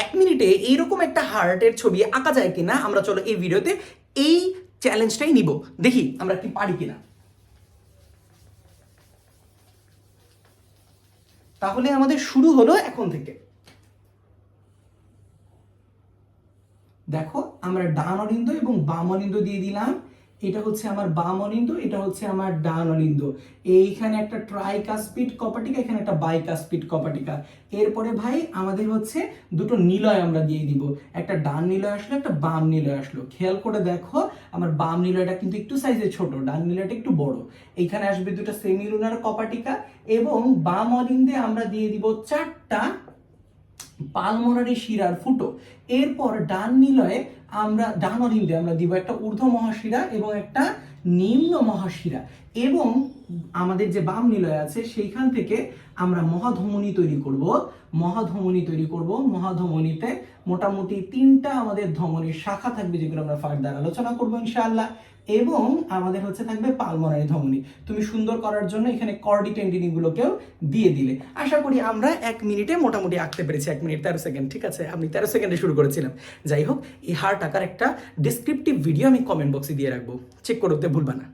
1 মিনিটে এইরকম একটা হার্টের ছবি আঁকা যায় কিনা আমরা চলো এই ভিডিওতে এই চ্যালেঞ্জটাই নিব, দেখি আমরা কি পারি কিনা। তাহলে আমাদের শুরু হলো এখন থেকে। দেখো আমরা ডান অলিন্দ এবং বাম অলিন্দ দিয়ে দিলাম। এটা হচ্ছে আমার বাম অলিন্দ, এটা হচ্ছে আমার ডান অলিন্দ। এইখানে একটা ট্রাইকাসপিড কপাটিকা, এখানে একটা বাইকাসপিড কপাটিকা। এরপরে ভাই আমাদের হচ্ছে দুটো নিলয় আমরা দিয়ে দিব, একটা ডান নিলয় আসলো, একটা বাম নিলয় আসলো। খেয়াল করে দেখো আমার বাম নিলয়টা কিন্তু একটু সাইজে ছোট, ডান নিলয়টা একটু বড়। এইখানে আসবে দুটো সেমিলুনার কপাটিকা এবং বাম অলিন্দে আমরা দিয়ে দিব 4টা পালমোনারি শিরার ফুটো। এরপর ডান নিলয়ে আমরা ডান অলিন্দে আমরা দিব একটা ঊর্ধ্ব মহাশিরা এবং একটা নিম্ন মহাশিরা, এবং আমাদের যে বাম নিলয় আছে সেইখান থেকে আমরা মহাধমনী তৈরি করব। মহাধমনীতে মোটামুটি 3টা আমাদের ধমনীর শাখা থাকবে, যেগুলো আমরা ফার্দার আলোচনা করবো ইনশাআল্লাহ। এবং আমাদের হচ্ছে থাকবে পালমোনারি ধমনী। তুমি সুন্দর করার জন্য এখানে কর্ডি টেন্ডিনি গুলোকেও দিয়ে দিলে। আশা করি আমরা 1 মিনিটে মোটামুটি আঁকতে পেরেছি। 1 মিনিট 13 সেকেন্ড, ঠিক আছে, আমি 13 সেকেন্ডে শুরু করেছিলাম। যাই হোক, এই হার্ট আঁকার একটা ডিসক্রিপটিভ ভিডিও আমি কমেন্ট বক্সে দিয়ে রাখবো, চেক করতে ভুলবা না।